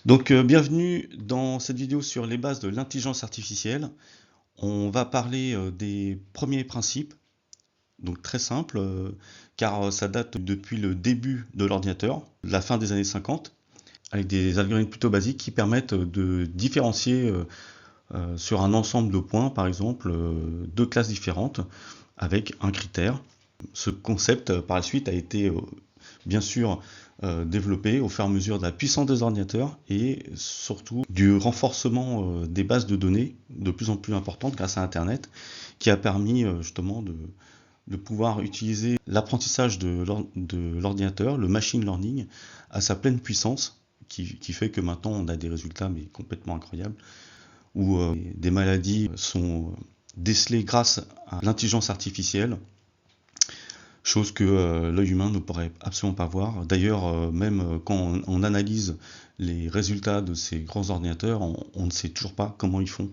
Bienvenue dans cette vidéo sur les bases de l'intelligence artificielle. On va parler des premiers principes, donc très simple, car ça date depuis le début de l'ordinateur, la fin des années 50, avec des algorithmes plutôt basiques qui permettent de différencier sur un ensemble de points, par exemple, deux classes différentes, avec un critère. Ce concept, par la suite, a été bien sûr développé au fur et à mesure de la puissance des ordinateurs et surtout du renforcement des bases de données de plus en plus importantes grâce à Internet, qui a permis justement de pouvoir utiliser l'apprentissage de l'ordinateur, le machine learning, à sa pleine puissance, qui fait que maintenant on a des résultats mais complètement incroyables, où des maladies sont décelées grâce à l'intelligence artificielle, chose que l'œil humain ne pourrait absolument pas voir. D'ailleurs, même quand on analyse les résultats de ces grands ordinateurs, on ne sait toujours pas comment ils font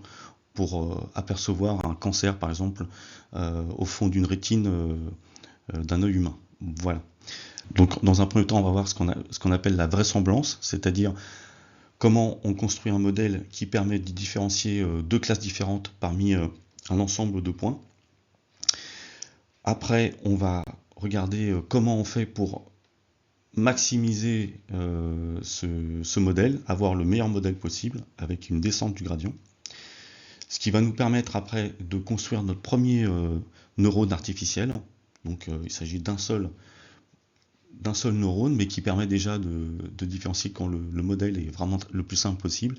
pour apercevoir un cancer, par exemple, au fond d'une rétine d'un œil humain. Voilà. Donc, dans un premier temps, on va voir ce qu'on appelle la vraisemblance, c'est-à-dire comment on construit un modèle qui permet de différencier deux classes différentes parmi un ensemble de points. Après, on va regarder comment on fait pour maximiser ce modèle, avoir le meilleur modèle possible avec une descente du gradient. Ce qui va nous permettre après de construire notre premier neurone artificiel. Donc il s'agit d'un seul neurone, mais qui permet déjà de différencier quand le modèle est vraiment le plus simple possible.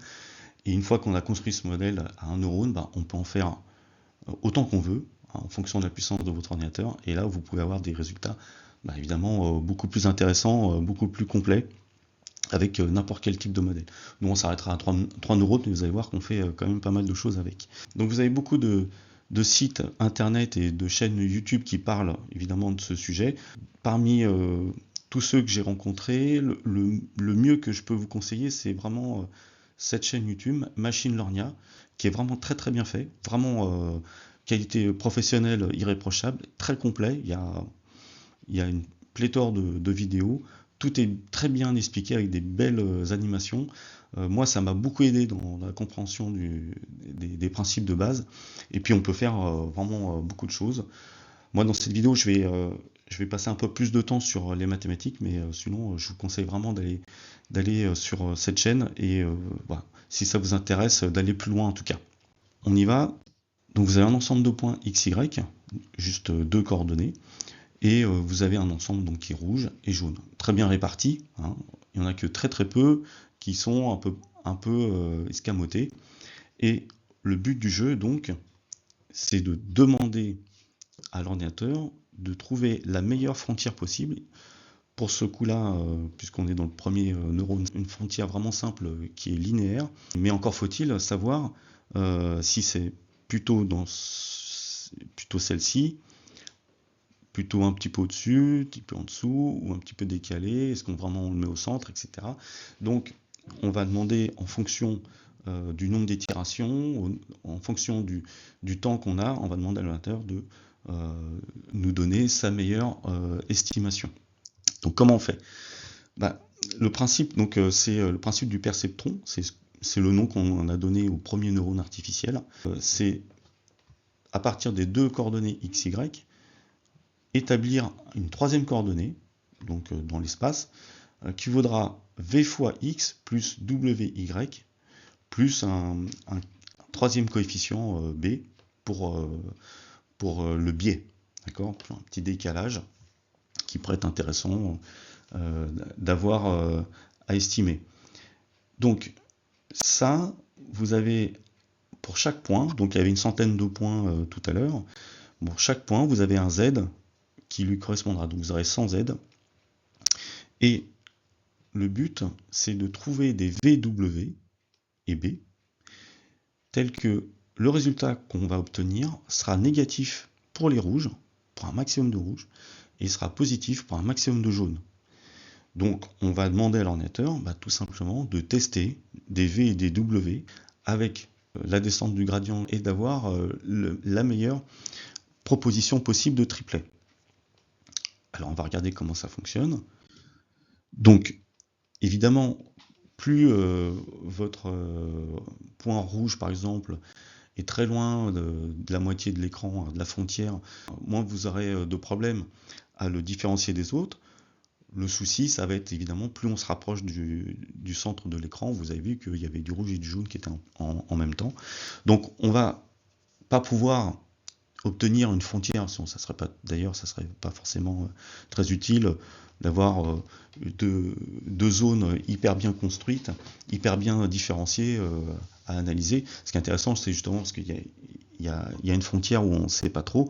Et une fois qu'on a construit ce modèle à un neurone, on peut en faire autant qu'on veut, en fonction de la puissance de votre ordinateur. Et là, vous pouvez avoir des résultats évidemment beaucoup plus intéressants, beaucoup plus complets, avec n'importe quel type de modèle. Nous, on s'arrêtera à 3 neurones, mais vous allez voir qu'on fait quand même pas mal de choses avec. Donc vous avez beaucoup de sites internet et de chaînes YouTube qui parlent évidemment de ce sujet. Parmi tous ceux que j'ai rencontrés, le mieux que je peux vous conseiller, c'est vraiment cette chaîne YouTube, Machine Learning, qui est vraiment très très bien fait, vraiment qualité professionnelle irréprochable, très complet. Il y a une pléthore de vidéos. Tout est très bien expliqué avec des belles animations. Moi, ça m'a beaucoup aidé dans la compréhension des principes de base. Et puis, on peut faire vraiment beaucoup de choses. Moi, dans cette vidéo, je vais passer un peu plus de temps sur les mathématiques, mais sinon, je vous conseille vraiment d'aller sur cette chaîne et voilà, si ça vous intéresse, d'aller plus loin en tout cas. On y va. Donc, vous avez un ensemble de points x, y, juste deux coordonnées. Et vous avez un ensemble donc, qui est rouge et jaune, très bien réparti, hein. Il n'y en a que très très peu qui sont un peu escamotés. Et le but du jeu, donc, c'est de demander à l'ordinateur de trouver la meilleure frontière possible. Pour ce coup-là, puisqu'on est dans le premier neurone, une frontière vraiment simple qui est linéaire, mais encore faut-il savoir si c'est plutôt celle-ci, plutôt un petit peu au-dessus, un petit peu en dessous, ou un petit peu décalé, est-ce qu'on vraiment on le met au centre, etc. Donc on va demander en fonction du nombre d'itérations, en fonction du temps qu'on a, on va demander à l'ordinateur de nous donner sa meilleure estimation. Donc comment on fait? Le principe, c'est le principe du perceptron, c'est le nom qu'on a donné au premier neurone artificiel. C'est à partir des deux coordonnées x, y, établir une troisième coordonnée, donc dans l'espace, qui vaudra v fois x plus wy plus un troisième coefficient b pour le biais, d'accord, un petit décalage qui pourrait être intéressant d'avoir à estimer. Donc ça, vous avez pour chaque point, donc il y avait une centaine de points tout à l'heure, pour chaque point vous avez un z qui lui correspondra. Donc vous aurez 100 Z. Et le but, c'est de trouver des VW et B, tels que le résultat qu'on va obtenir sera négatif pour les rouges, pour un maximum de rouges, et sera positif pour un maximum de jaunes. Donc on va demander à l'ordinateur tout simplement de tester des V et des W avec la descente du gradient et d'avoir la meilleure proposition possible de triplet. Alors on va regarder comment ça fonctionne. Donc évidemment, plus votre point rouge, par exemple, est très loin de la moitié de l'écran, de la frontière, moins vous aurez de problèmes à le différencier des autres. Le souci, ça va être évidemment, plus on se rapproche du centre de l'écran, vous avez vu qu'il y avait du rouge et du jaune qui étaient en même temps. Donc on va pas pouvoir obtenir une frontière, sinon ça serait pas, d'ailleurs, ça serait pas forcément très utile d'avoir deux zones hyper bien construites, hyper bien différenciées à analyser. Ce qui est intéressant, c'est justement parce qu'il y a une frontière où on ne sait pas trop,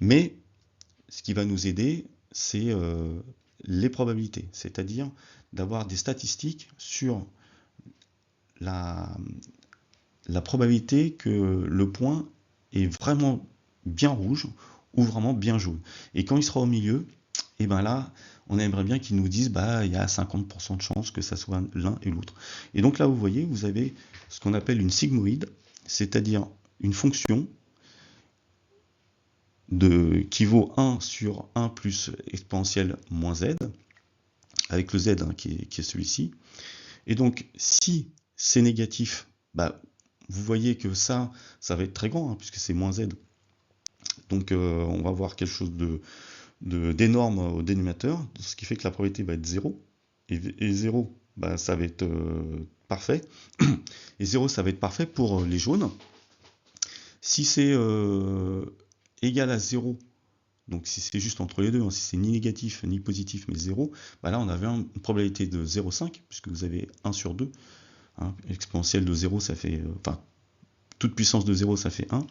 mais ce qui va nous aider, c'est les probabilités, c'est-à-dire d'avoir des statistiques sur la probabilité que le point est vraiment bien rouge ou vraiment bien jaune. Et quand il sera au milieu, et ben là, on aimerait bien qu'ils nous disent bah il y a 50% de chances que ça soit l'un et l'autre. Et donc là, vous voyez, vous avez ce qu'on appelle une sigmoïde, c'est-à-dire une fonction qui vaut 1 sur 1 plus exponentielle moins z, avec le z qui est celui-ci. Et donc, si c'est négatif, bah, vous voyez que ça va être très grand, puisque c'est moins z. Donc, on va avoir quelque chose d'énorme au dénominateur, ce qui fait que la probabilité va être 0. Et 0, bah, ça va être parfait. Et 0, ça va être parfait pour les jaunes. Si c'est égal à 0, donc si c'est juste entre les deux, si c'est ni négatif ni positif mais 0, bah là on avait une probabilité de 0,5, puisque vous avez 1 sur 2. Exponentielle de 0, ça fait... toute puissance de 0, ça fait 1.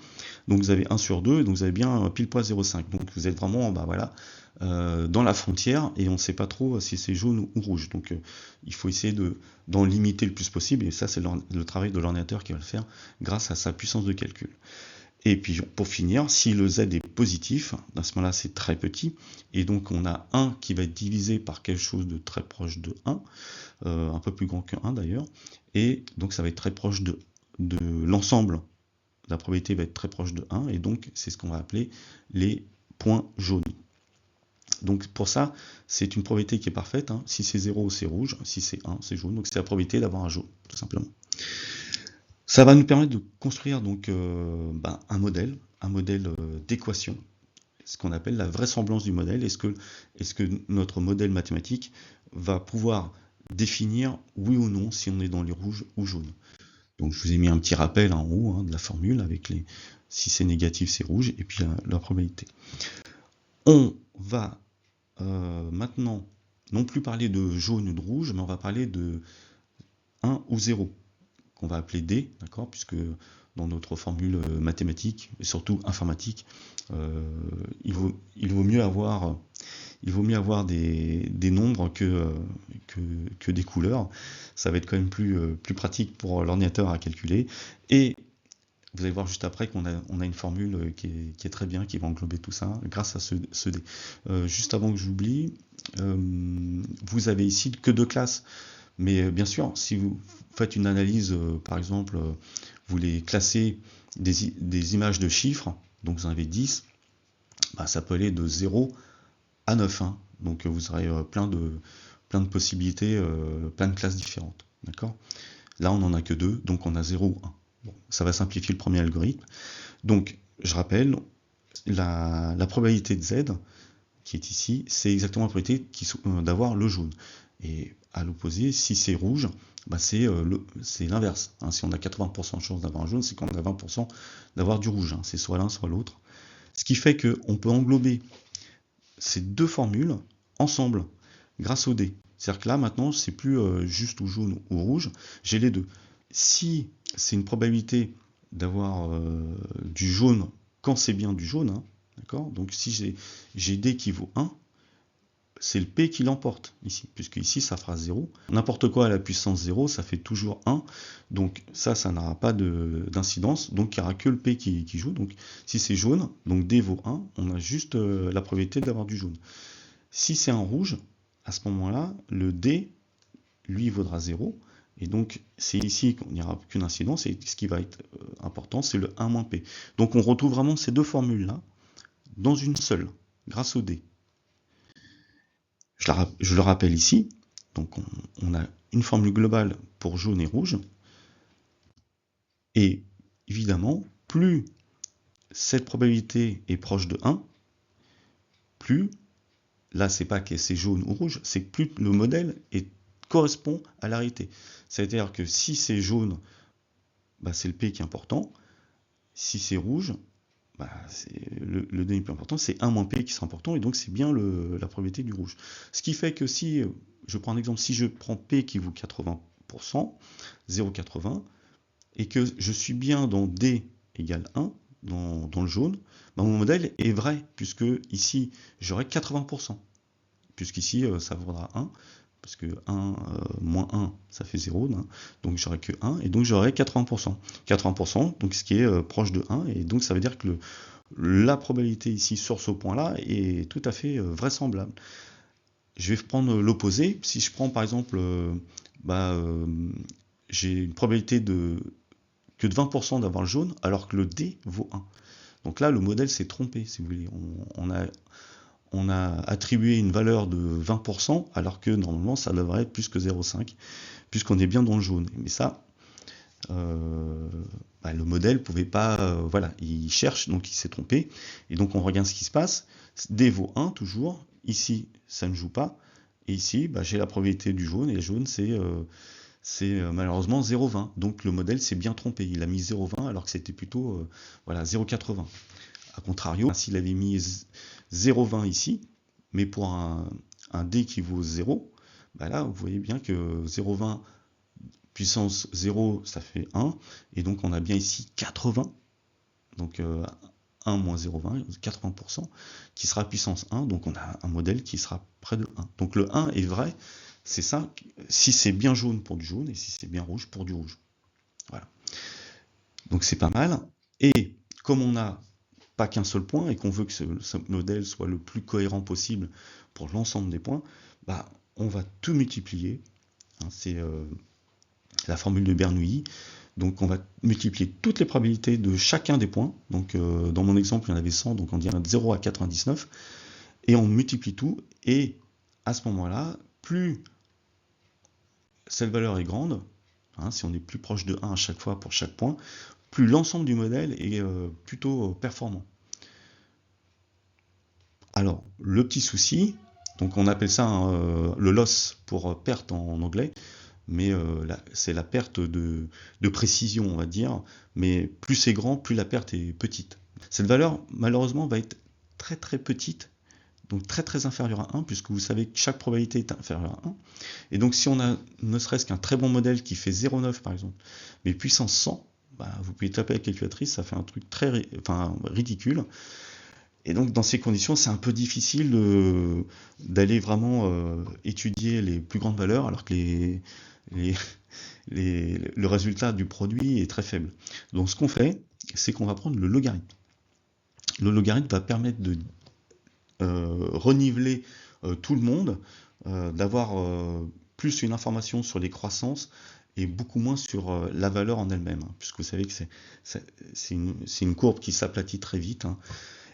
Donc vous avez 1 sur 2, donc vous avez bien pile poil 0,5. Donc vous êtes vraiment dans la frontière, et on ne sait pas trop si c'est jaune ou rouge. Donc il faut essayer d'en limiter le plus possible, et ça c'est le travail de l'ordinateur qui va le faire grâce à sa puissance de calcul. Et puis pour finir, si le z est positif, à ce moment-là c'est très petit, et donc on a 1 qui va être divisé par quelque chose de très proche de 1, un peu plus grand que 1 d'ailleurs, et donc ça va être très proche de l'ensemble. La probabilité va être très proche de 1, et donc c'est ce qu'on va appeler les points jaunes. Donc pour ça, c'est une probabilité qui est parfaite. Si c'est 0, c'est rouge, si c'est 1, c'est jaune. Donc c'est la probabilité d'avoir un jaune, tout simplement. Ça va nous permettre de construire donc un modèle d'équation, ce qu'on appelle la vraisemblance du modèle. Est-ce que notre modèle mathématique va pouvoir définir oui ou non si on est dans les rouges ou jaunes. Donc je vous ai mis un petit rappel en haut de la formule avec si c'est négatif c'est rouge, et puis la probabilité. On va maintenant non plus parler de jaune ou de rouge, mais on va parler de 1 ou 0, qu'on va appeler D, d'accord, puisque dans notre formule mathématique, et surtout informatique, il vaut mieux avoir des nombres que des couleurs. Ça va être quand même plus pratique pour l'ordinateur à calculer. Et vous allez voir juste après qu'on a une formule qui est très bien, qui va englober tout ça grâce à ce dé. Juste avant que j'oublie, vous avez ici que 2 classes. Mais bien sûr, si vous faites une analyse, par exemple, vous voulez classer des images de chiffres, donc vous en avez 10, ça peut aller de 0 à 9. Donc vous aurez plein de possibilités, plein de classes différentes. D'accord ? Là, on n'en a que 2, donc on a 0 ou 1. Bon, ça va simplifier le premier algorithme. Donc, je rappelle, la probabilité de z, qui est ici, c'est exactement la probabilité d'avoir le jaune. Et à l'opposé, si c'est rouge, c'est l'inverse. Si on a 80% de chance d'avoir un jaune, c'est qu'on a 20% d'avoir du rouge. C'est soit l'un, soit l'autre. Ce qui fait qu'on peut englober ces deux formules ensemble grâce au dé. C'est-à-dire que là, maintenant, c'est plus juste ou jaune ou rouge, j'ai les deux. Si c'est une probabilité d'avoir du jaune quand c'est bien du jaune, d'accord ? Donc si j'ai D qui vaut 1, c'est le P qui l'emporte ici, puisque ici ça fera 0. N'importe quoi à la puissance 0, ça fait toujours 1, donc ça n'aura pas d'incidence, donc il n'y aura que le P qui joue. Donc si c'est jaune, donc D vaut 1, on a juste la probabilité d'avoir du jaune. Si c'est un rouge, à ce moment-là, le D, lui, vaudra 0, et donc c'est ici qu'il n'y aura qu'une incidence, et ce qui va être important, c'est le 1 moins P. Donc on retrouve vraiment ces deux formules-là dans une seule, grâce au D. Je le rappelle ici, donc on a une formule globale pour jaune et rouge. Et évidemment, plus cette probabilité est proche de 1, plus, là c'est pas que c'est jaune ou rouge, c'est que plus le modèle correspond à la réalité. C'est-à-dire que si c'est jaune, bah, c'est le P qui est important. Si c'est rouge, bah, le donné plus important, c'est 1 moins P qui sera important, et donc c'est bien la probabilité du rouge. Ce qui fait que si, je prends un exemple, si je prends P qui vaut 80%, 0,80, et que je suis bien dans D égale 1, dans le jaune, bah, mon modèle est vrai, puisque ici j'aurai 80%, puisqu'ici ça vaudra 1, parce que 1 moins 1 ça fait 0, hein, donc j'aurai que 1, et donc j'aurai 80%. 80%, donc ce qui est proche de 1, et donc ça veut dire que la probabilité ici sur ce point-là est tout à fait vraisemblable. Je vais prendre l'opposé. Si je prends par exemple, j'ai une probabilité que de 20% d'avoir le jaune, alors que le D vaut 1. Donc là, le modèle s'est trompé, si vous voulez. On a attribué une valeur de 20%, alors que normalement, ça devrait être plus que 0,5, puisqu'on est bien dans le jaune. Mais ça, le modèle pouvait pas, voilà, il cherche, donc il s'est trompé, et donc on regarde ce qui se passe. D vaut 1 toujours, ici ça ne joue pas, et ici j'ai la probabilité du jaune, et le jaune c'est malheureusement 0,20, donc le modèle s'est bien trompé, il a mis 0,20 alors que c'était plutôt 0,80. A contrario, s'il avait mis 0,20 ici, mais pour un D qui vaut 0, là vous voyez bien que 0,20 puissance 0, ça fait 1, et donc on a bien ici 80, donc 1 moins 0,20, 80%, qui sera puissance 1, donc on a un modèle qui sera près de 1. Donc le 1 est vrai, c'est ça, si c'est bien jaune pour du jaune, et si c'est bien rouge pour du rouge. Voilà. Donc c'est pas mal, et comme on n'a pas qu'un seul point, et qu'on veut que ce modèle soit le plus cohérent possible pour l'ensemble des points, on va tout multiplier, hein, c'est la formule de Bernoulli. Donc on va multiplier toutes les probabilités de chacun des points. Donc dans mon exemple, il y en avait 100, donc on dirait de 0 à 99. Et on multiplie tout. Et à ce moment-là, plus cette valeur est grande, hein, si on est plus proche de 1 à chaque fois pour chaque point, plus l'ensemble du modèle est plutôt performant. Alors, le petit souci, donc on appelle ça le loss pour perte en anglais, mais c'est la perte de précision, on va dire, mais plus c'est grand, plus la perte est petite. Cette valeur, malheureusement, va être très très petite, donc très très inférieure à 1, puisque vous savez que chaque probabilité est inférieure à 1, et donc si on a ne serait-ce qu'un très bon modèle qui fait 0,9 par exemple, mais puissance 100, vous pouvez taper la calculatrice, ça fait un truc très ridicule. Et donc dans ces conditions, c'est un peu difficile d'aller vraiment étudier les plus grandes valeurs, alors que le résultat du produit est très faible. Donc ce qu'on fait, c'est qu'on va prendre le logarithme. Le logarithme va permettre de reniveler tout le monde, d'avoir plus une information sur les croissances et beaucoup moins sur la valeur en elle-même, hein, puisque vous savez que c'est une courbe qui s'aplatit très vite, hein.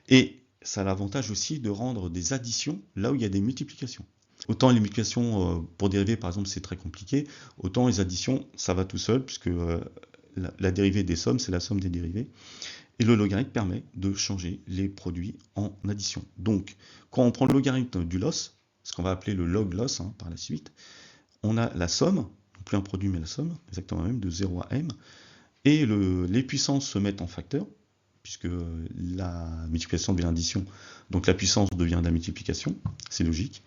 Et ça a l'avantage aussi de rendre des additions là où il y a des multiplications. Autant les multiplications pour dériver, par exemple, c'est très compliqué, autant les additions, ça va tout seul, puisque la dérivée des sommes, c'est la somme des dérivées. Et le logarithme permet de changer les produits en addition. Donc, quand on prend le logarithme du loss, ce qu'on va appeler le log loss, hein, par la suite, on a la somme, plus un produit mais la somme, exactement la même, de 0 à m, et les puissances se mettent en facteur, puisque la multiplication devient addition, donc la puissance devient la multiplication, c'est logique.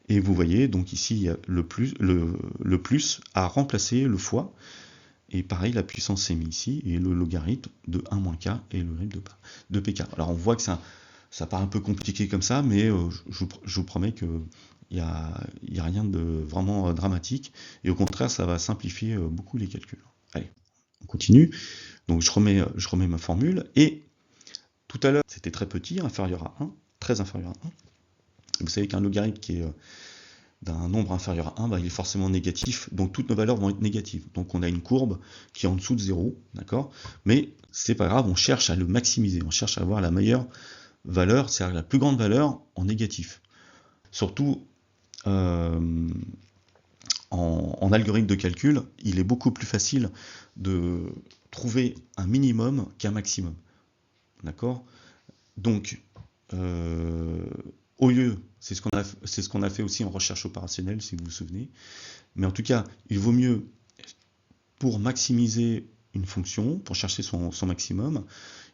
Et vous voyez, donc ici, il y a le plus a remplacé le fois, et pareil, la puissance s'est mise ici, et le logarithme de 1 moins k et le logarithme de pk. Alors on voit que ça paraît un peu compliqué comme ça, mais je vous promets qu'il n'y a rien de vraiment dramatique, et au contraire, ça va simplifier beaucoup les calculs. Allez, on continue. Donc je remets ma formule, et tout à l'heure, c'était très petit, inférieur à 1, très inférieur à 1. Vous savez qu'un logarithme qui est d'un nombre inférieur à 1, il est forcément négatif, donc toutes nos valeurs vont être négatives. Donc on a une courbe qui est en dessous de 0, d'accord? Mais c'est pas grave, on cherche à le maximiser, on cherche à avoir la meilleure valeur, c'est-à-dire la plus grande valeur en négatif. Surtout en algorithme de calcul, il est beaucoup plus facile de trouver un minimum qu'un maximum. D'accord? Donc, euh, au lieu, c'est ce qu'on a fait aussi en recherche opérationnelle, si vous vous souvenez, mais en tout cas, il vaut mieux, pour maximiser une fonction, pour chercher son maximum,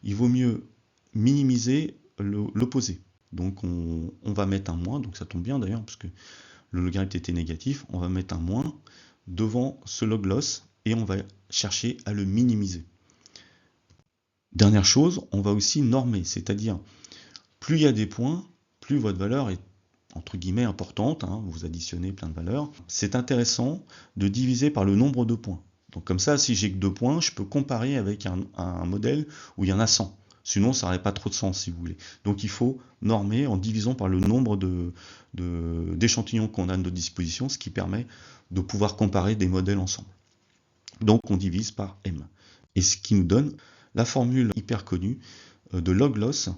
il vaut mieux minimiser l'opposé. Donc on va mettre un moins, donc ça tombe bien d'ailleurs, parce que le logarithme était négatif, on va mettre un moins devant ce log loss et on va chercher à le minimiser. Dernière chose, on va aussi normer, c'est-à-dire plus il y a des points, plus votre valeur est entre guillemets importante, hein, vous additionnez plein de valeurs. C'est intéressant de diviser par le nombre de points. Donc comme ça, si j'ai que 2 points, je peux comparer avec un modèle où il y en a 100. Sinon, ça n'aurait pas trop de sens, si vous voulez. Donc il faut normer en divisant par le nombre d'échantillons qu'on a à notre disposition, ce qui permet de pouvoir comparer des modèles ensemble. Donc on divise par m. Et ce qui nous donne la formule hyper connue de log loss,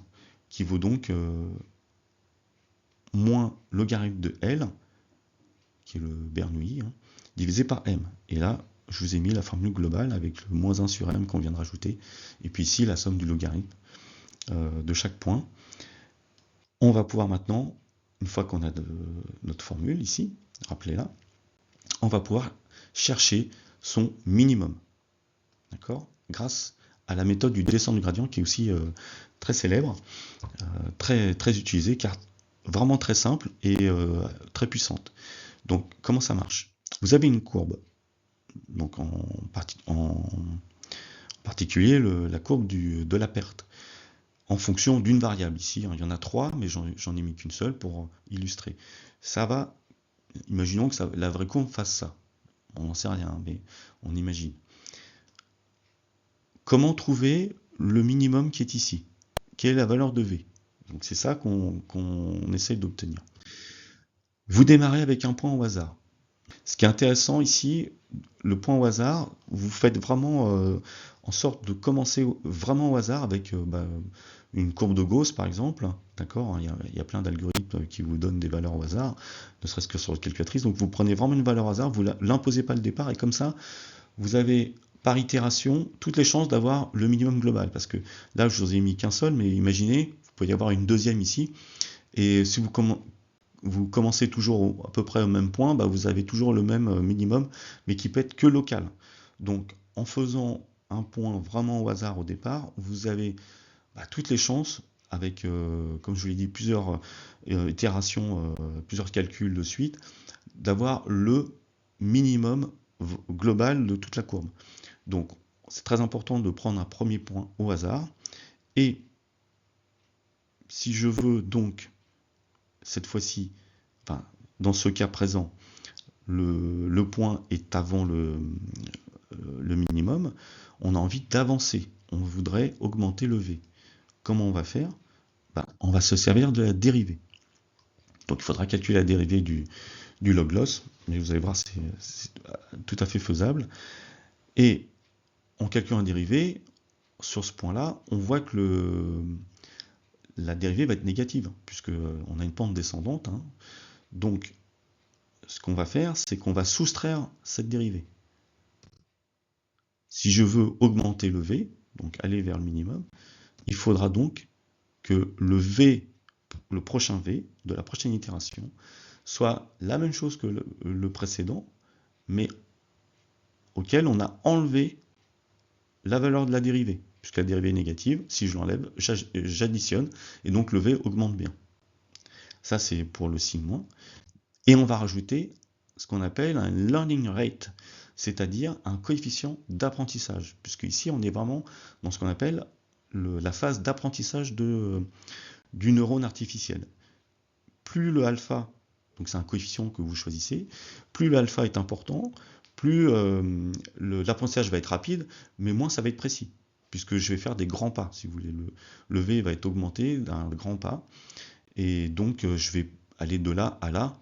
qui vaut donc moins logarithme de L, qui est le Bernoulli, hein, divisé par m. Et là, je vous ai mis la formule globale avec le moins 1 sur m qu'on vient de rajouter. Et puis ici, la somme du logarithme de chaque point. On va pouvoir maintenant, une fois qu'on a notre formule ici, rappelez-la, on va pouvoir chercher son minimum. D'accord? Grâce à la méthode du descente du gradient qui est aussi très célèbre, très utilisée, car vraiment très simple et très puissante. Donc comment ça marche? Vous avez une courbe, donc en particulier la courbe de la perte, en fonction d'une variable. Ici, il y en a 3, mais j'en ai mis qu'une seule pour illustrer. Ça va, imaginons que la vraie courbe fasse ça. On n'en sait rien, mais on imagine. Comment trouver le minimum qui est ici? Quelle est la valeur de V? Donc c'est ça qu'on essaye d'obtenir. Vous démarrez avec un point au hasard. Ce qui est intéressant ici, le point au hasard, vous faites vraiment en sorte de commencer vraiment au hasard avec une courbe de Gauss par exemple, d'accord, il y a plein d'algorithmes qui vous donnent des valeurs au hasard, ne serait-ce que sur votre calculatrice, donc vous prenez vraiment une valeur au hasard, vous l'imposez pas le départ, et comme ça, vous avez par itération toutes les chances d'avoir le minimum global, parce que là je vous ai mis qu'un seul, mais imaginez, vous pouvez y avoir une deuxième ici, et si vous commencez toujours à peu près au même point, vous avez toujours le même minimum, mais qui peut être que local. Donc en faisant un point vraiment au hasard au départ, vous avez toutes les chances, avec, comme je vous l'ai dit, plusieurs itérations, plusieurs calculs de suite, d'avoir le minimum global de toute la courbe. Donc c'est très important de prendre un premier point au hasard, et si je veux donc cette fois-ci, dans ce cas présent, le point est avant le minimum, on a envie d'avancer, on voudrait augmenter le V. Comment on va faire? On va se servir de la dérivée. Donc il faudra calculer la dérivée du log loss, mais vous allez voir, c'est tout à fait faisable. Et en calculant la dérivée, sur ce point-là, on voit que la dérivée va être négative, puisqu'on a une pente descendante. Hein. Donc, ce qu'on va faire, c'est qu'on va soustraire cette dérivée. Si je veux augmenter le V, donc aller vers le minimum, il faudra donc que le V, le prochain V de la prochaine itération, soit la même chose que le précédent, mais auquel on a enlevé la valeur de la dérivée. Puisque la dérivée est négative, si je l'enlève, j'additionne, et donc le V augmente bien. Ça, c'est pour le signe-. Et on va rajouter ce qu'on appelle un learning rate, c'est-à-dire un coefficient d'apprentissage, puisque ici, on est vraiment dans ce qu'on appelle la phase d'apprentissage du neurone artificiel. Plus le alpha, donc c'est un coefficient que vous choisissez, plus le alpha est important, plus l'apprentissage va être rapide, mais moins ça va être précis, puisque je vais faire des grands pas, si vous voulez. Le V va être augmenté d'un grand pas, et donc je vais aller de là à là,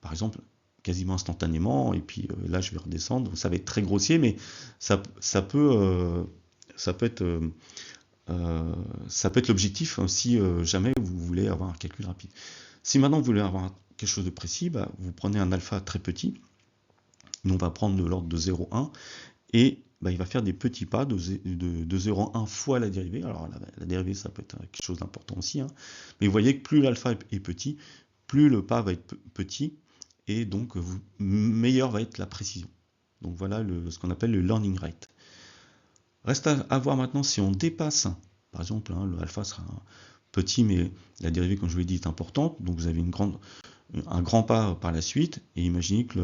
par exemple, quasiment instantanément, et puis là je vais redescendre, ça va être très grossier, mais ça peut être l'objectif si jamais vous voulez avoir un calcul rapide. Si maintenant vous voulez avoir quelque chose de précis, vous prenez un alpha très petit, Nous, on va prendre de l'ordre de 0,1 et bah, il va faire des petits pas de 0,1 fois la dérivée. Alors la dérivée, ça peut être quelque chose d'important aussi, hein. Mais vous voyez que plus l'alpha est petit, plus le pas va être petit, et donc meilleure va être la précision. Donc voilà ce qu'on appelle le learning rate. Reste à voir maintenant si on dépasse, par exemple, hein, le alpha sera petit, mais la dérivée, comme je vous l'ai dit, est importante. Donc vous avez un grand pas par la suite, et imaginez que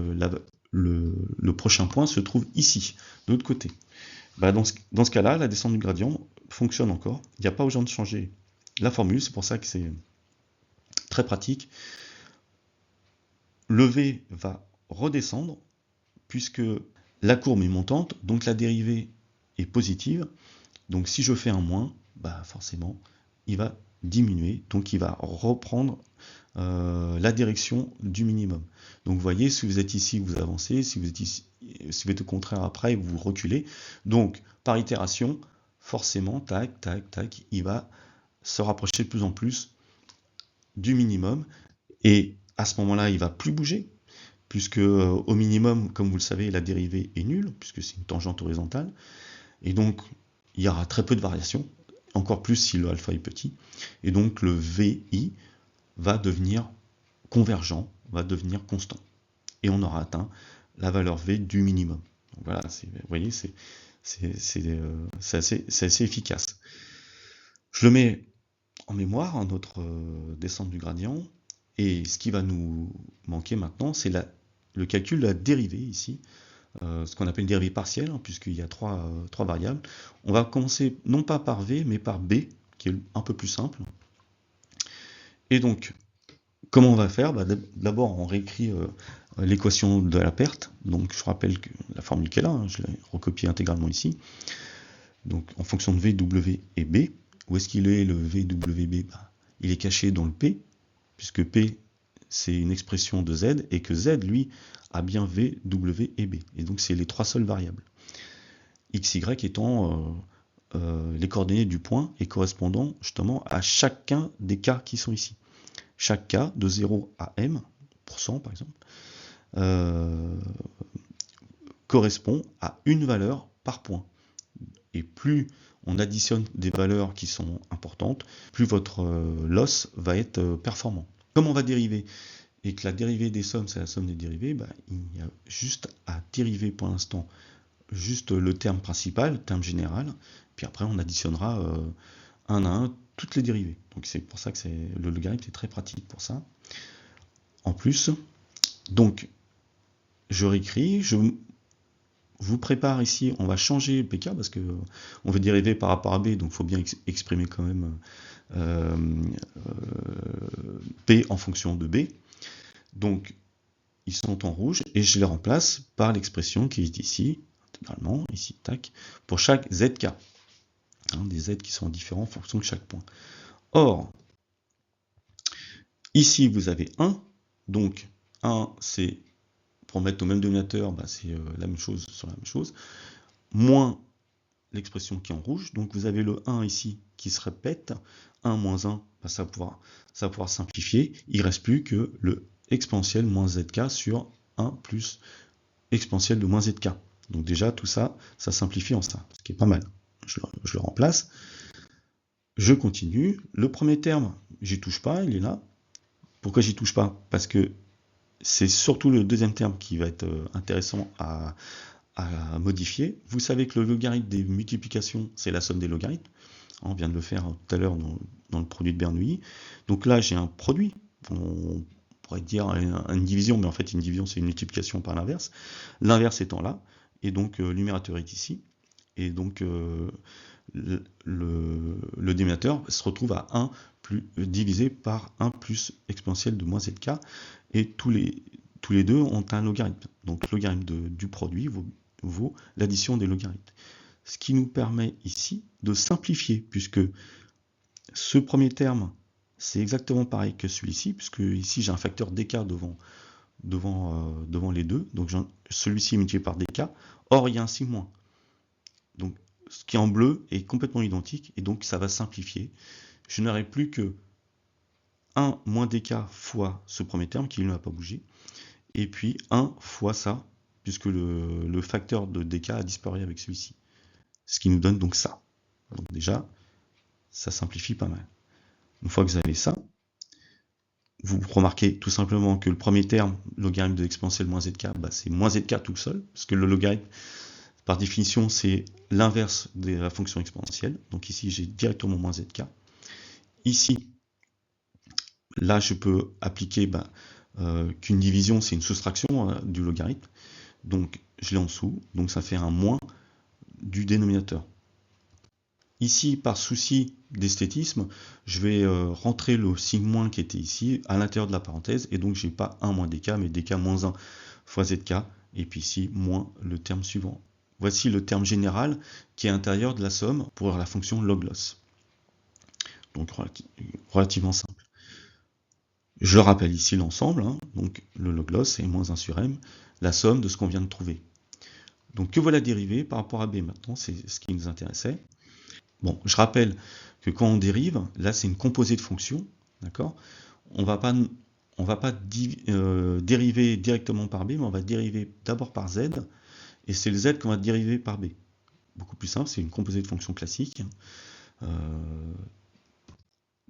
le prochain point se trouve ici, de l'autre côté. Bah dans ce cas-là, la descente du gradient fonctionne encore. Il n'y a pas besoin de changer la formule, c'est pour ça que c'est très pratique. Le V va redescendre, puisque la courbe est montante, donc la dérivée est positive. Donc si je fais un moins, bah forcément, il va diminuer, donc il va reprendre la direction du minimum. Donc vous voyez, si vous êtes ici, vous avancez, si vous êtes ici, si vous êtes au contraire après, vous reculez. Donc par itération, forcément, tac, tac, tac, il va se rapprocher de plus en plus du minimum, et à ce moment-là, il va plus bouger, puisque au minimum, comme vous le savez, la dérivée est nulle, puisque c'est une tangente horizontale, et donc il y aura très peu de variations, encore plus si le alpha est petit, et donc le VI va devenir convergent, va devenir constant. Et on aura atteint la valeur V du minimum. Donc voilà, vous voyez, c'est assez efficace. Je le mets en mémoire, notre descente du gradient, et ce qui va nous manquer maintenant, c'est le calcul de la dérivée ici, ce qu'on appelle une dérivée partielle, hein, puisqu'il y a trois variables. On va commencer non pas par V, mais par B, qui est un peu plus simple. Et donc, comment on va faire? Bah, d'abord, on réécrit l'équation de la perte. Donc, je rappelle que la formule qu'elle a, hein, je l'ai recopiée intégralement ici. Donc, en fonction de V, W et B. Où est-ce qu'il est, le V, W, B? Bah, il est caché dans le P, puisque P, c'est une expression de Z, et que Z, lui, a bien V, W et B. Et donc, c'est les trois seules variables. X, Y étant les coordonnées du point et correspondant justement à chacun des cas qui sont ici. Chaque cas, de 0 à m, % par exemple, correspond à une valeur par point. Et plus on additionne des valeurs qui sont importantes, plus votre loss va être performant. Comme on va dériver, et que la dérivée des sommes, c'est la somme des dérivées, bah, il y a juste à dériver pour l'instant juste le terme principal, le terme général, puis après on additionnera un à un toutes les dérivées. Donc c'est pour ça que le logarithme est très pratique pour ça. En plus, donc je réécris, je vous prépare ici, on va changer pk parce que on veut dériver par rapport à b, donc il faut bien exprimer quand même p en fonction de b. Donc ils sont en rouge et je les remplace par l'expression qui est ici, intégralement, ici, tac, pour chaque zk. Hein, des z qui sont différents en fonction de chaque point. Or, ici vous avez 1, donc 1 c'est, pour mettre au même dénominateur, bah, c'est la même chose sur la même chose, moins l'expression qui est en rouge, donc vous avez le 1 ici qui se répète, 1 moins 1, bah, ça va pouvoir simplifier, il ne reste plus que le exponentiel moins zk sur 1 plus exponentiel de moins zk. Donc déjà tout ça, ça simplifie en ça, ce qui est pas mal. Je le remplace, je continue, le premier terme, j'y touche pas, il est là. Pourquoi j'y touche pas? Parce que c'est surtout le deuxième terme qui va être intéressant à modifier. Vous savez que le logarithme des multiplications, c'est la somme des logarithmes. On vient de le faire tout à l'heure dans le produit de Bernoulli. Donc là, j'ai un produit. On pourrait dire une division, mais en fait, une division, c'est une multiplication par l'inverse. L'inverse étant là, et donc le numérateur est ici. Et donc le dénominateur se retrouve à 1 divisé par 1 plus exponentielle de moins zk, et tous les deux ont un logarithme. Donc le logarithme du produit vaut l'addition des logarithmes. Ce qui nous permet ici de simplifier, puisque ce premier terme, c'est exactement pareil que celui-ci, puisque ici j'ai un facteur dk devant les deux, donc celui-ci est multiplié par dk, or il y a un signe moins. Donc ce qui est en bleu est complètement identique, et donc ça va simplifier. Je n'aurai plus que 1 moins dk fois ce premier terme, qui n'a pas bougé, et puis 1 fois ça, puisque le facteur de dk a disparu avec celui-ci. Ce qui nous donne donc ça. Donc déjà, ça simplifie pas mal. Une fois que vous avez ça, vous remarquez tout simplement que le premier terme, logarithme de l'exponentielle moins zk, c'est moins zk tout seul, parce que le logarithme, par définition, c'est l'inverse de la fonction exponentielle. Donc ici, j'ai directement moins zk. Ici, là, je peux appliquer qu'une division, c'est une soustraction du logarithme. Donc, je l'ai en dessous. Donc, ça fait un moins du dénominateur. Ici, par souci d'esthétisme, je vais rentrer le signe moins qui était ici à l'intérieur de la parenthèse. Et donc, j'ai pas 1 moins dk, mais dk moins 1 fois zk. Et puis ici, moins le terme suivant. Voici le terme général qui est à l'intérieur de la somme pour la fonction log-loss. Donc, relativement simple. Je rappelle ici l'ensemble, donc le log-loss est moins 1 sur m, la somme de ce qu'on vient de trouver. Donc que voilà dérivé par rapport à b maintenant, c'est ce qui nous intéressait. Bon, je rappelle que quand on dérive, là c'est une composée de fonctions, d'accord. On va pas dériver directement par b, mais on va dériver d'abord par z, et c'est le z qu'on va dériver par b. Beaucoup plus simple, c'est une composée de fonctions classique,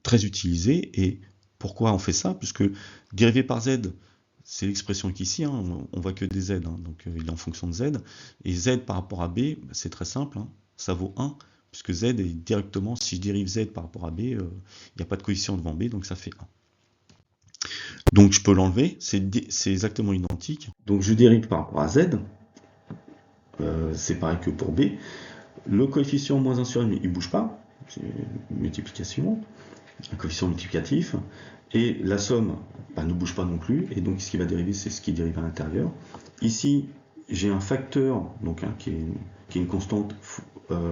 très utilisée, et pourquoi on fait ça? Puisque dérivé par z, c'est l'expression qui est ici, on voit que des z, donc il est en fonction de z, et z par rapport à b, c'est très simple, ça vaut 1, puisque z est directement, si je dérive z par rapport à b, il n'y a pas de coefficient devant b, donc ça fait 1. Donc je peux l'enlever, c'est exactement identique. Donc je dérive par rapport à z, c'est pareil que pour b. Le coefficient moins 1 sur m, il ne bouge pas, c'est une multiplication, un coefficient multiplicatif, et la somme ne bouge pas non plus, et donc ce qui va dériver, c'est ce qui dérive à l'intérieur. Ici, j'ai un facteur donc, qui est une constante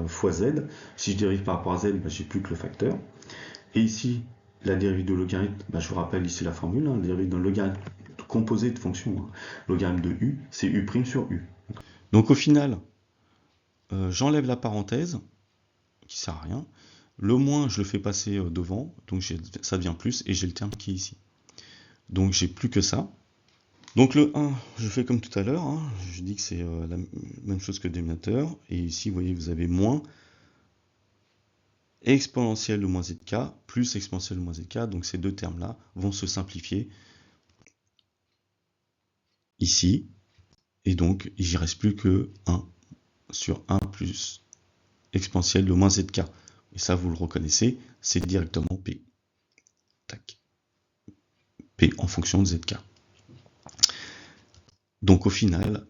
fois z. Si je dérive par rapport à z, j'ai plus que le facteur. Et ici, la dérivée de logarithme, je vous rappelle ici la formule, la dérivée d'un logarithme composé de fonctions, logarithme de u, c'est u' sur u. Donc au final, j'enlève la parenthèse, qui sert à rien. Le moins, je le fais passer devant, donc ça devient plus, et j'ai le terme qui est ici. Donc j'ai plus que ça. Donc le 1, je fais comme tout à l'heure, je dis que c'est la même chose que le dénominateur, et ici, vous voyez, vous avez moins exponentielle de moins zk, plus exponentielle de moins zk, donc ces deux termes-là vont se simplifier ici, et donc il ne reste plus que 1 sur 1 plus exponentielle de moins zk. Et ça, vous le reconnaissez, c'est directement P. Tac. P en fonction de zk. Donc au final,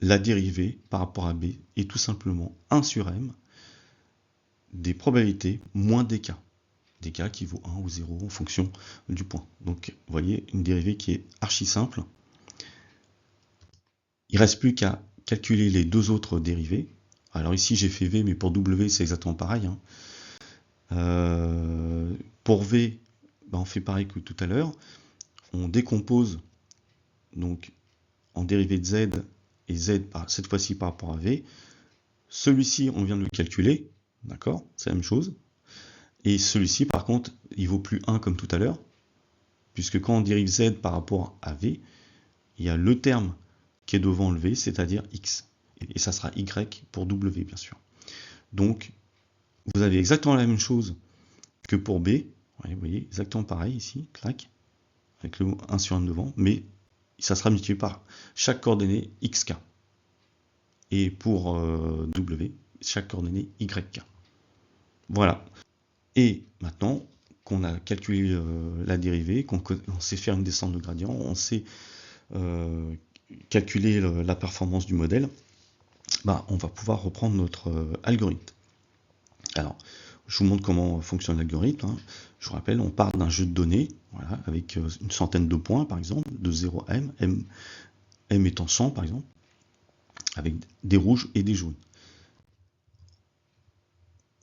la dérivée par rapport à b est tout simplement 1 sur m des probabilités moins dk. dk qui vaut 1 ou 0 en fonction du point. Donc vous voyez, une dérivée qui est archi simple. Il ne reste plus qu'à calculer les deux autres dérivées. Alors ici j'ai fait v, mais pour w c'est exactement pareil. Pour v, on fait pareil que tout à l'heure. On décompose donc en dérivée de z et z cette fois-ci par rapport à v. Celui-ci, on vient de le calculer, d'accord, c'est la même chose. Et celui-ci, par contre, il vaut plus 1 comme tout à l'heure, puisque quand on dérive z par rapport à v, il y a le terme qui est devant le v, c'est-à-dire x. Et ça sera y pour w, bien sûr. Donc, vous avez exactement la même chose que pour b. Vous voyez, exactement pareil ici, clac, avec le 1 sur 1 devant, mais ça sera multiplié par chaque coordonnée xk. Et pour w, chaque coordonnée yk. Voilà. Et maintenant qu'on a calculé la dérivée, qu'on sait faire une descente de gradient, on sait calculer la performance du modèle, on va pouvoir reprendre notre algorithme. Alors, je vous montre comment fonctionne l'algorithme. Je vous rappelle, on part d'un jeu de données, voilà, avec une centaine de points, par exemple, de 0 à m, m étant 100, par exemple, avec des rouges et des jaunes.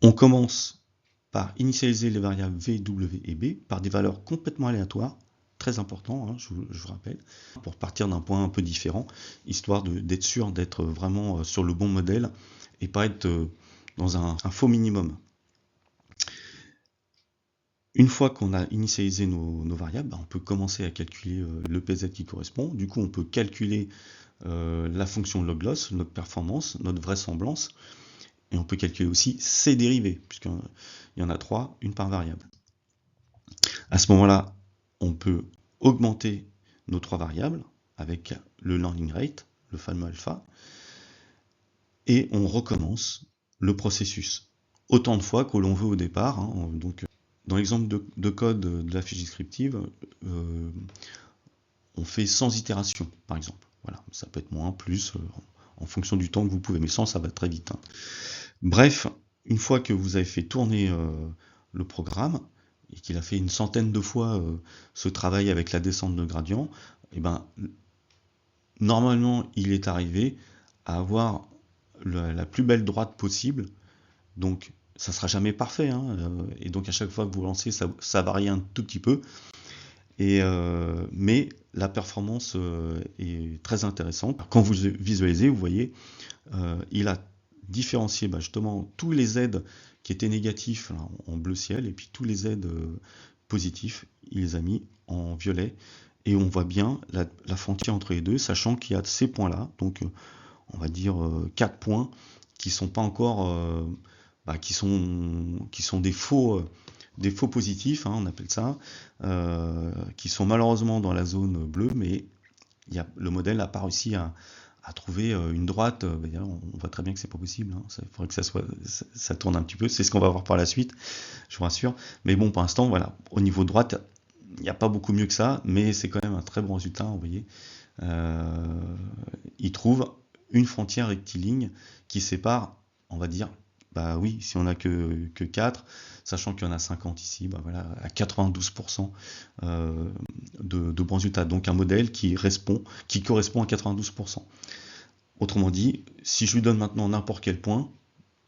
On commence par initialiser les variables v, w et b par des valeurs complètement aléatoires, très important, je vous rappelle, pour partir d'un point un peu différent, histoire d'être sûr d'être vraiment sur le bon modèle et pas être dans un faux minimum. Une fois qu'on a initialisé nos variables, on peut commencer à calculer le pz qui correspond. Du coup, on peut calculer la fonction log loss, notre performance, notre vraisemblance, et on peut calculer aussi ses dérivés, puisqu'il y en a 3, une par variable. À ce moment-là, on peut augmenter nos 3 variables avec le learning rate, le fameux alpha, et on recommence le processus autant de fois que l'on veut au départ. Donc, dans l'exemple de code de la fiche descriptive, on fait 100 itérations, par exemple. Voilà, ça peut être moins, plus, en fonction du temps que vous pouvez, mais 100, ça va très vite. Bref, une fois que vous avez fait tourner le programme, et qu'il a fait une centaine de fois ce travail avec la descente de gradient, et ben, normalement, il est arrivé à avoir la plus belle droite possible. Donc, ça sera jamais parfait, et donc à chaque fois que vous lancez, ça varie un tout petit peu. Mais la performance est très intéressante. Quand vous visualisez, vous voyez, il a différencié justement tous les Z qui étaient négatifs là, en bleu ciel, et puis tous les Z positifs, il les a mis en violet. Et on voit bien la frontière entre les deux, sachant qu'il y a ces points-là, donc on va dire 4 points qui sont pas encore, qui sont des faux positifs, on appelle ça, qui sont malheureusement dans la zone bleue, mais le modèle n'a pas réussi à trouver une droite. On voit très bien que c'est pas possible. Il faudrait que ça tourne un petit peu. C'est ce qu'on va voir par la suite, je vous rassure. Mais bon, pour l'instant, voilà, au niveau droite, il n'y a pas beaucoup mieux que ça, mais c'est quand même un très bon résultat. Vous voyez, il trouve une frontière rectiligne qui sépare, on va dire, oui, si on n'a que 4, sachant qu'il y en a 50 ici, voilà, à 92% de bons résultats. Donc un modèle qui correspond à 92%. Autrement dit, si je lui donne maintenant n'importe quel point,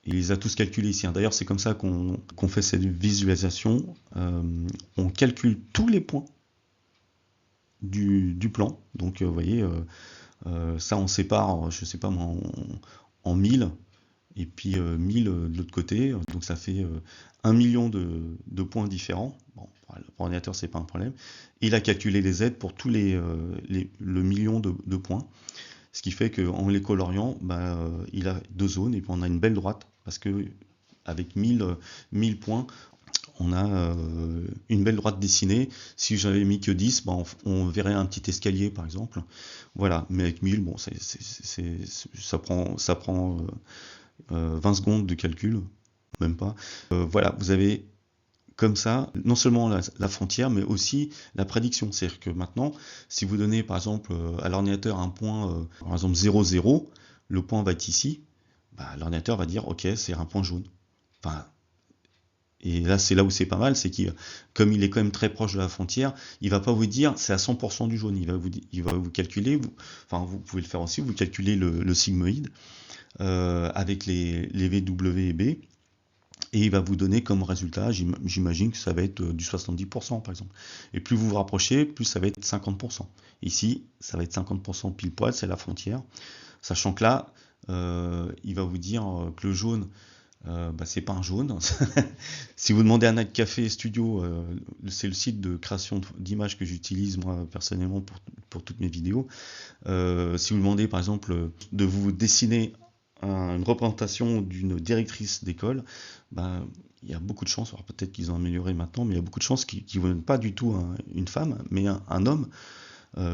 il les a tous calculés ici. D'ailleurs, c'est comme ça qu'on fait cette visualisation. On calcule tous les points du plan. Donc, vous voyez, ça on sépare, je sais pas moi, en 1000, et puis 1000 de l'autre côté, donc ça fait 1 million de points différents. Bon, pour l'ordinateur, c'est pas un problème. Et il a calculé les Z pour tous le million de points. Ce qui fait qu'en les coloriant, il a 2 zones, et puis on a une belle droite, parce que avec 1000 points, on a une belle droite dessinée. Si j'avais mis que 10, on verrait un petit escalier par exemple. Voilà, mais avec 1000, bon, ça prend 20 secondes de calcul, même pas. Voilà, vous avez comme ça, non seulement la frontière, mais aussi la prédiction. C'est-à-dire que maintenant, si vous donnez par exemple à l'ordinateur un point, par exemple 0, 0, le point va être ici, l'ordinateur va dire ok, c'est un point jaune. Et là, c'est là où c'est pas mal, c'est comme il est quand même très proche de la frontière, il va pas vous dire c'est à 100% du jaune. Il va vous calculer, vous pouvez le faire aussi, vous calculez le sigmoïde avec les VW et B. Et il va vous donner comme résultat, j'imagine que ça va être du 70% par exemple. Et plus vous vous rapprochez, plus ça va être 50%. Ici, ça va être 50% pile poil, c'est la frontière. Sachant que là, il va vous dire que le jaune, c'est pas un jaune. Si vous demandez à Night Café Studio, c'est le site de création d'images que j'utilise moi personnellement pour toutes mes vidéos. Si vous demandez par exemple de vous dessiner une représentation d'une directrice d'école, il y a beaucoup de chances, alors peut-être qu'ils ont amélioré maintenant, mais il y a beaucoup de chances qu'ils ne vous donnent pas du tout une femme, mais un homme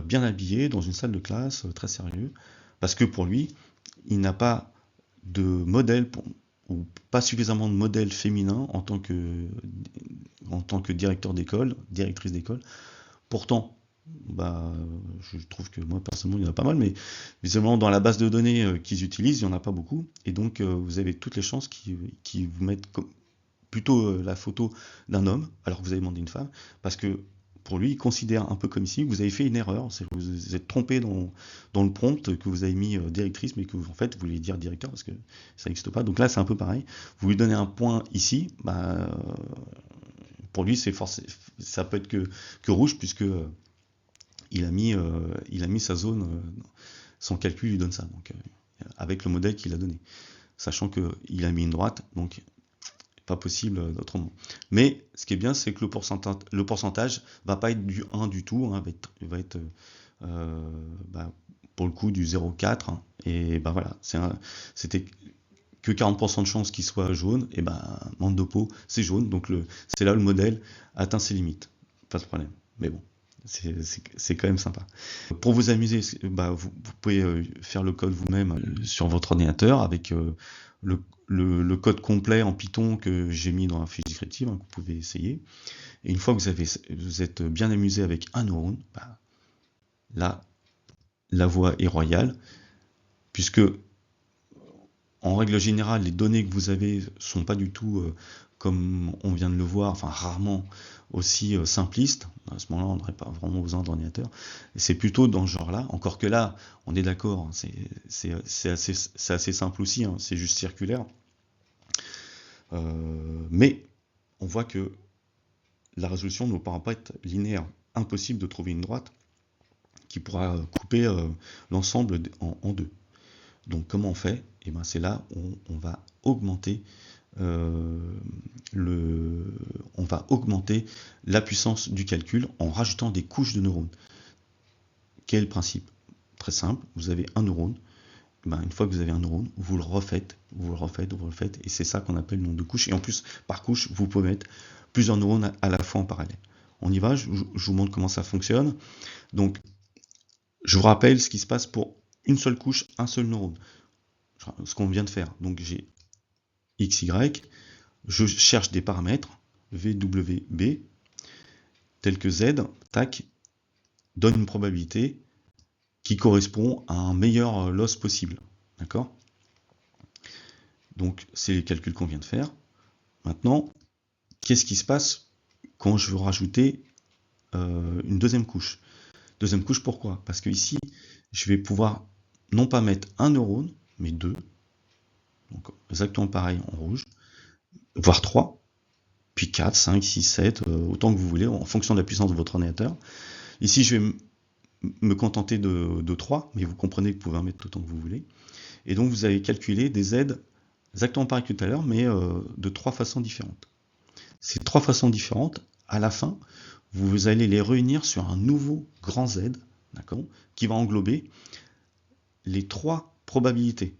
bien habillé dans une salle de classe, très sérieux, parce que pour lui, il n'a pas de modèle, ou pas suffisamment de modèles féminins en tant que directeur d'école, directrice d'école. Pourtant, je trouve que moi personnellement il y en a pas mal, mais visiblement dans la base de données qu'ils utilisent, il n'y en a pas beaucoup, et donc vous avez toutes les chances qu'ils vous mettent plutôt la photo d'un homme, alors que vous avez demandé une femme, parce que pour lui, il considère un peu comme ici que vous avez fait une erreur, c'est que vous êtes trompé dans le prompt, que vous avez mis directrice, mais que en fait vous voulez dire directeur, parce que ça n'existe pas. Donc là c'est un peu pareil, vous lui donnez un point ici, pour lui ça peut être que rouge, puisque il a mis sa zone, son calcul lui donne ça, donc avec le modèle qu'il a donné, sachant qu'il a mis une droite, donc pas possible autrement. Mais ce qui est bien, c'est que le pourcentage va pas être du 1 du tout, va être pour le coup du 0,4, hein, et ben voilà, c'était que 40% de chances qu'il soit jaune, et ben Mandopo c'est jaune, donc c'est là le modèle atteint ses limites, pas de problème. Mais bon, c'est quand même sympa. Pour vous amuser, bah, vous pouvez faire le code vous-même sur votre ordinateur avec le code complet en Python que j'ai mis dans la fiche descriptive, hein, que vous pouvez essayer. Et une fois que vous êtes bien amusé avec un neurone, bah, là, la voie est royale, puisque en règle générale, les données que vous avez sont pas du tout, comme on vient de le voir, enfin rarement aussi simplistes. À ce moment-là, on n'aurait pas vraiment besoin d'ordinateur. Et c'est plutôt dans ce genre-là. Encore que là, on est d'accord, hein, c'est assez simple aussi, hein, c'est juste circulaire. Mais on voit que la résolution ne pourra pas être linéaire. Impossible de trouver une droite qui pourra couper l'ensemble en deux. Donc comment on fait? Et ben c'est là où on va augmenter la puissance du calcul en rajoutant des couches de neurones. Quel est le principe? Très simple, vous avez un neurone, ben une fois que vous avez un neurone, vous le refaites, et c'est ça qu'on appelle le nombre de couches. Et en plus, par couche, vous pouvez mettre plusieurs neurones à la fois en parallèle. On y va, je vous montre comment ça fonctionne. Donc, je vous rappelle ce qui se passe pour une seule couche, un seul neurone. Ce qu'on vient de faire. Donc j'ai XY, je cherche des paramètres, VWB, tels que Z, tac, donne une probabilité qui correspond à un meilleur loss possible. D'accord? Donc c'est les calculs qu'on vient de faire. Maintenant, qu'est-ce qui se passe quand je veux rajouter une deuxième couche? Deuxième couche, pourquoi? Parce que ici, je vais pouvoir non pas mettre un neurone, mais deux. Donc exactement pareil en rouge, voire 3, puis 4, 5, 6, 7, autant que vous voulez, en fonction de la puissance de votre ordinateur. Ici, je vais me contenter de 3, mais vous comprenez que vous pouvez en mettre autant que vous voulez. Et donc, vous allez calculer des Z exactement pareil que tout à l'heure, mais de 3 façons différentes. Ces 3 façons différentes, à la fin, vous allez les réunir sur un nouveau grand Z, d'accord, qui va englober les 3 probabilités.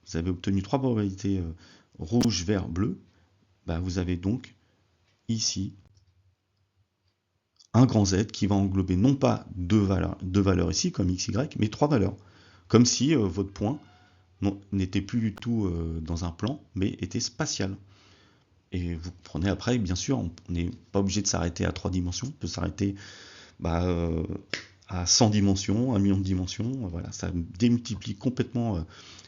Vous avez obtenu 3 probabilités rouge, vert, bleu. Bah, vous avez donc ici un grand Z qui va englober non pas deux valeurs ici comme XY, mais 3 valeurs. Comme si votre point n'était plus du tout dans un plan, mais était spatial. Et vous comprenez après, bien sûr, on n'est pas obligé de s'arrêter à 3 dimensions, on peut s'arrêter à 100 dimensions, 1 million de dimensions, voilà, ça démultiplie complètement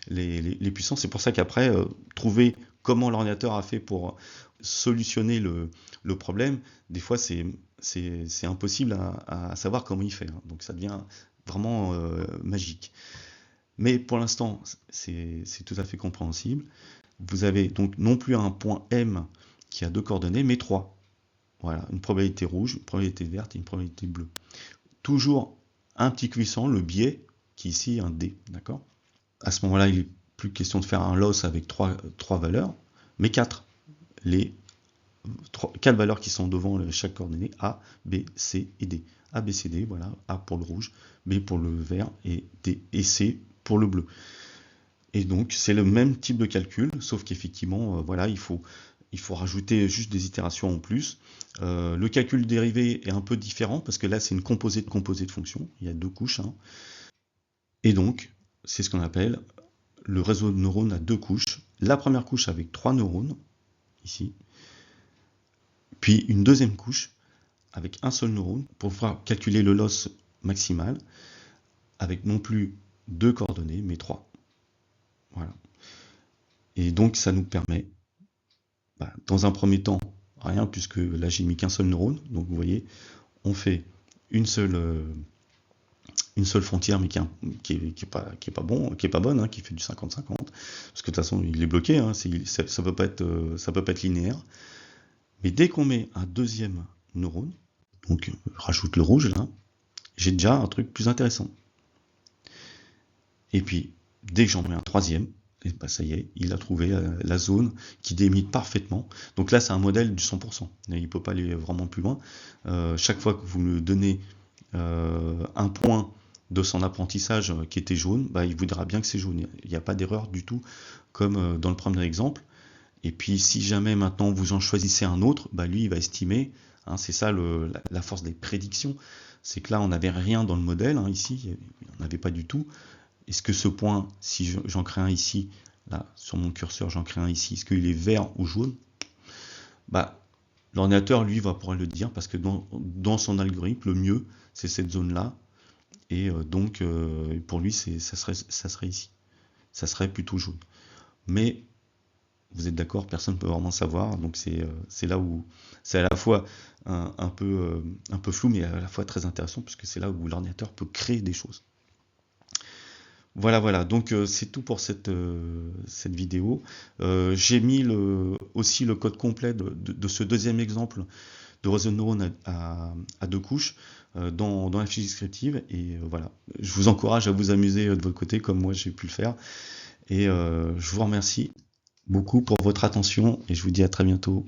les puissances. C'est pour ça qu'après, trouver comment l'ordinateur a fait pour solutionner le problème, des fois c'est impossible à savoir comment il fait, hein. Donc ça devient vraiment magique. Mais pour l'instant, c'est tout à fait compréhensible. Vous avez donc non plus un point M qui a 2 coordonnées, mais 3. Voilà, une probabilité rouge, une probabilité verte et une probabilité bleue. Toujours un petit cuisson, le biais, qui est ici un D, d'accord? À ce moment-là, il n'est plus question de faire un loss avec 3 valeurs, mais 4. Les 4 valeurs qui sont devant chaque coordonnée, A, B, C et D. A, B, C, D, voilà, A pour le rouge, B pour le vert et D et C pour le bleu. Et donc c'est le même type de calcul, sauf qu'effectivement, voilà, il faut rajouter juste des itérations en plus. Le calcul dérivé est un peu différent, parce que là c'est une composée de fonctions, il y a 2 couches, hein. Et donc, c'est ce qu'on appelle le réseau de neurones à 2 couches. La première couche avec 3 neurones, ici, puis une deuxième couche avec un seul neurone, pour pouvoir calculer le loss maximal, avec non plus 2 coordonnées, mais 3. Voilà. Et donc ça nous permet, dans un premier temps, rien, puisque là j'ai mis qu'un seul neurone, donc vous voyez, on fait une seule frontière, mais qui est pas bonne, hein, qui fait du 50-50, parce que de toute façon il est bloqué, hein, ça peut pas être linéaire. Mais dès qu'on met un deuxième neurone, donc je rajoute le rouge là, j'ai déjà un truc plus intéressant. Et puis dès que j'en mets un troisième, et ça y est, il a trouvé la zone qui délimite parfaitement. Donc là c'est un modèle du 100%, il ne peut pas aller vraiment plus loin. Chaque fois que vous me donnez un point de son apprentissage qui était jaune, bah, il vous dira bien que c'est jaune. Il n'y a pas d'erreur du tout, comme dans le premier exemple. Et puis si jamais maintenant vous en choisissez un autre, bah, lui il va estimer, hein, c'est ça la force des prédictions, c'est que là on n'avait rien dans le modèle, hein, ici, on n'avait pas du tout. Est-ce que ce point, si j'en crée un ici, là sur mon curseur j'en crée un ici, est-ce qu'il est vert ou jaune? Bah, l'ordinateur lui va pouvoir le dire parce que dans son algorithme, le mieux c'est cette zone-là. Et donc pour lui ça serait ici. Ça serait plutôt jaune. Mais vous êtes d'accord, personne ne peut vraiment savoir, donc c'est là où c'est à la fois un peu flou, mais à la fois très intéressant, puisque c'est là où l'ordinateur peut créer des choses. Voilà, voilà, donc c'est tout pour cette vidéo. J'ai mis aussi le code complet de ce deuxième exemple de réseau de neurones à deux couches dans la fiche descriptive, et voilà. Je vous encourage à vous amuser de votre côté, comme moi j'ai pu le faire, et je vous remercie beaucoup pour votre attention et je vous dis à très bientôt.